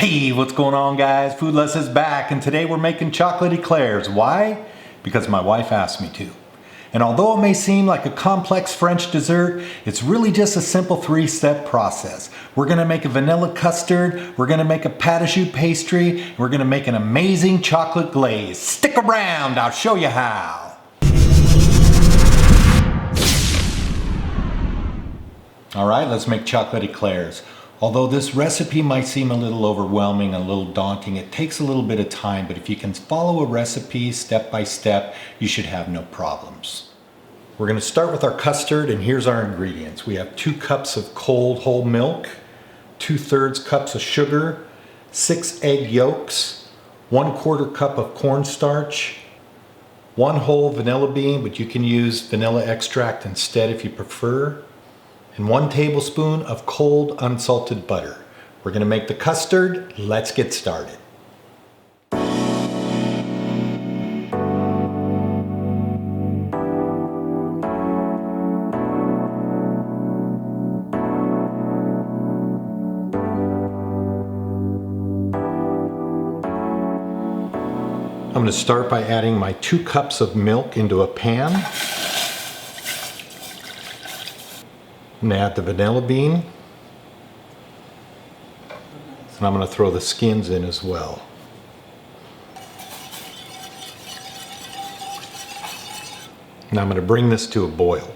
Hey, what's going on, guys? Foodless is back, and today we're making chocolate eclairs. Why? Because my wife asked me to. And although it may seem like a complex French dessert, it's really just a simple 3-step process. We're gonna make a vanilla custard, we're gonna make a pate choux pastry, and we're gonna make an amazing chocolate glaze. Stick around, I'll show you how. All right, let's make chocolate eclairs. Although this recipe might seem a little overwhelming, a little daunting, it takes a little bit of time, but if you can follow a recipe step by step, you should have no problems. We're going to start with our custard, and here's our ingredients. We have 2 cups of cold whole milk, 2/3 cups of sugar, 6 egg yolks, 1/4 cup of cornstarch, 1 whole vanilla bean, but you can use vanilla extract instead if you prefer, and 1 tablespoon of cold unsalted butter. We're going to make the custard. Let's get started. I'm going to start by adding my 2 cups of milk into a pan. I'm going to add the vanilla bean, and I'm going to throw the skins in as well. Now I'm going to bring this to a boil.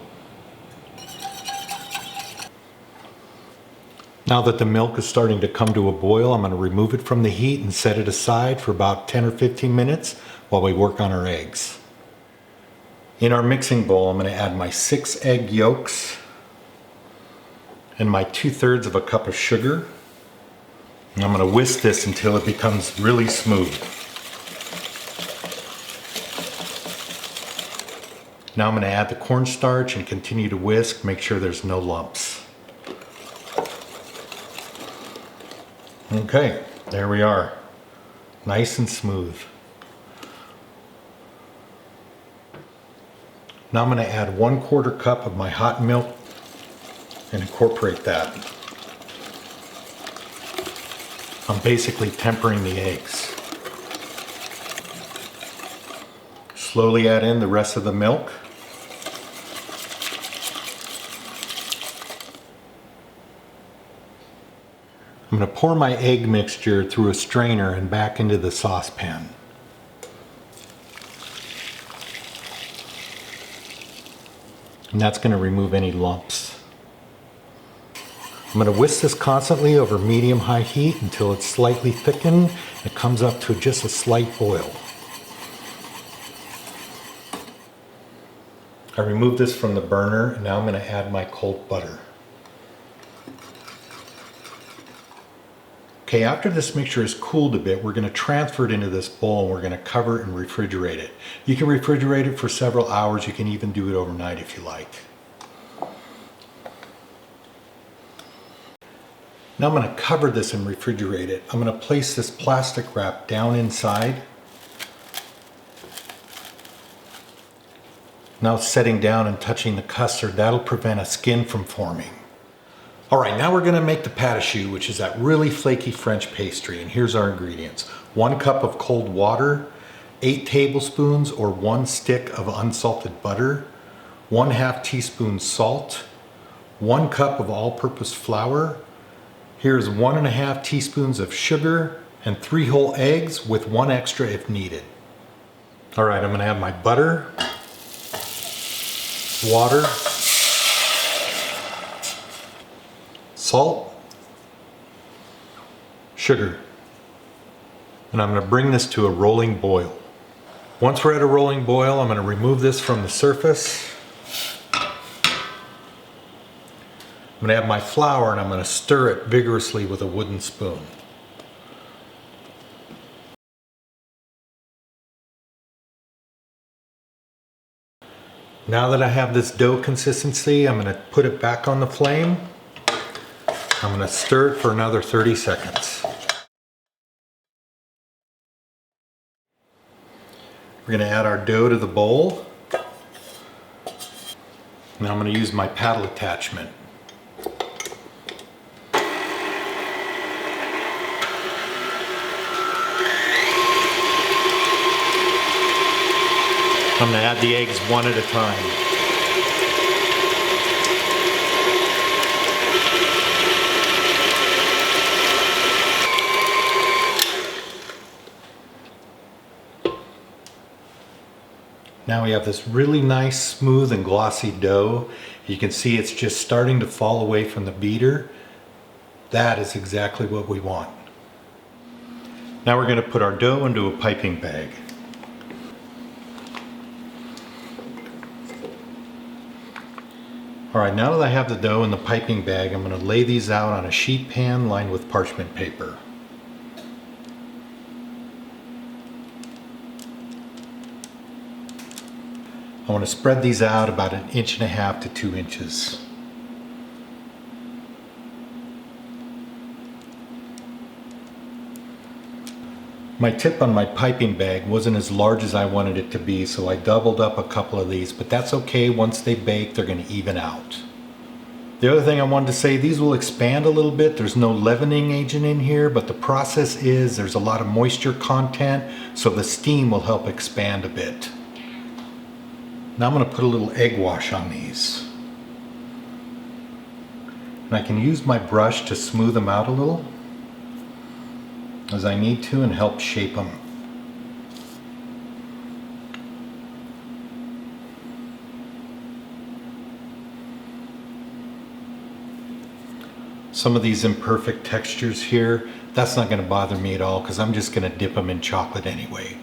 Now that the milk is starting to come to a boil, I'm going to remove it from the heat and set it aside for about 10 or 15 minutes while we work on our eggs. In our mixing bowl, I'm going to add my 6 egg yolks and my 2/3 of a cup of sugar. And I'm going to whisk this until it becomes really smooth. Now I'm going to add the cornstarch and continue to whisk, make sure there's no lumps. Okay, there we are. Nice and smooth. Now I'm going to add 1/4 cup of my hot milk and incorporate that. I'm basically tempering the eggs. Slowly add in the rest of the milk. I'm going to pour my egg mixture through a strainer and back into the saucepan. And that's going to remove any lumps. I'm going to whisk this constantly over medium-high heat until it's slightly thickened. It comes up to just a slight boil. I remove this from the burner, and now I'm going to add my cold butter. Okay, after this mixture is cooled a bit, we're going to transfer it into this bowl and we're going to cover it and refrigerate it. You can refrigerate it for several hours. You can even do it overnight if you like. Now I'm going to cover this and refrigerate it. I'm going to place this plastic wrap down inside. Now it's setting down and touching the custard. That'll prevent a skin from forming. All right, now we're going to make the pate choux, which is that really flaky French pastry. And here's our ingredients. 1 cup of cold water, 8 tablespoons or 1 stick of unsalted butter, 1/2 teaspoon salt, 1 cup of all-purpose flour. Here's 1.5 teaspoons of sugar and 3 whole eggs with 1 extra if needed. All right, I'm going to add my butter, water, salt, sugar, and I'm going to bring this to a rolling boil. Once we're at a rolling boil, I'm going to remove this from the surface. I'm going to add my flour and I'm going to stir it vigorously with a wooden spoon. Now that I have this dough consistency, I'm going to put it back on the flame. I'm going to stir it for another 30 seconds. We're going to add our dough to the bowl. Now I'm going to use my paddle attachment. I'm gonna add the eggs one at a time. Now we have this really nice, smooth and glossy dough. You can see it's just starting to fall away from the beater. That is exactly what we want. Now we're going to put our dough into a piping bag. Alright, now that I have the dough in the piping bag, I'm going to lay these out on a sheet pan lined with parchment paper. I want to spread these out about 1.5 inches to 2 inches. My tip on my piping bag wasn't as large as I wanted it to be, so I doubled up a couple of these, but that's okay. Once they bake, they're going to even out. The other thing I wanted to say, these will expand a little bit. There's no leavening agent in here, but the process is there's a lot of moisture content, so the steam will help expand a bit. Now I'm going to put a little egg wash on these. And I can use my brush to smooth them out a little as I need to and help shape them. Some of these imperfect textures here, that's not going to bother me at all because I'm just going to dip them in chocolate anyway.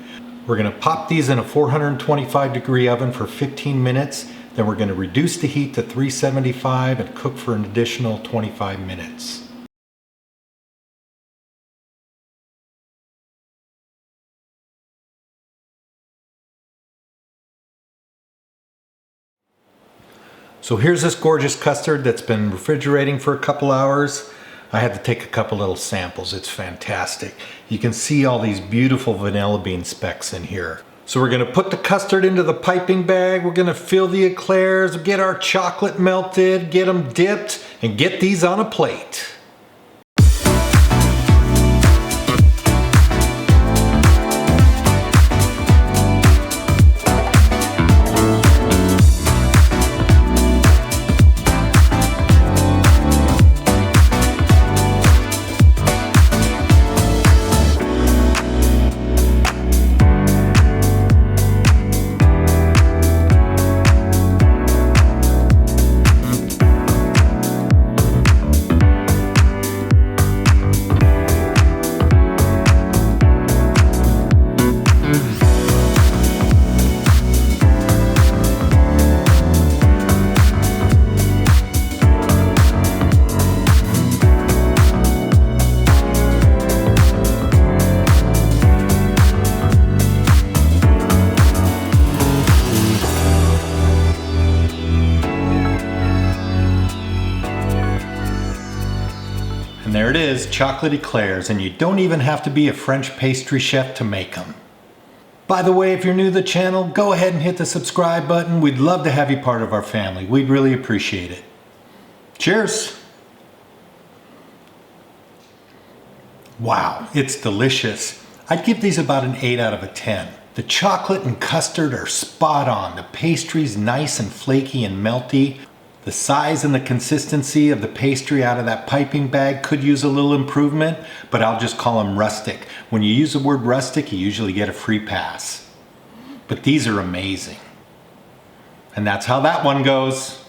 We're going to pop these in a 425 degree oven for 15 minutes. Then we're going to reduce the heat to 375 and cook for an additional 25 minutes. So here's this gorgeous custard that's been refrigerating for a couple hours. I had to take a couple little samples. It's fantastic. You can see all these beautiful vanilla bean specks in here. So we're gonna put the custard into the piping bag. We're gonna fill the eclairs, get our chocolate melted, get them dipped, and get these on a plate. And there it is, chocolate eclairs, and you don't even have to be a French pastry chef to make them. By the way, if you're new to the channel, go ahead and hit the subscribe button. We'd love to have you part of our family. We'd really appreciate it. Cheers! Wow, it's delicious. I'd give these about an 8 out of 10. The chocolate and custard are spot on. The pastry's nice and flaky and melty. The size and the consistency of the pastry out of that piping bag could use a little improvement, but I'll just call them rustic. When you use the word rustic, you usually get a free pass. But these are amazing. And that's how that one goes.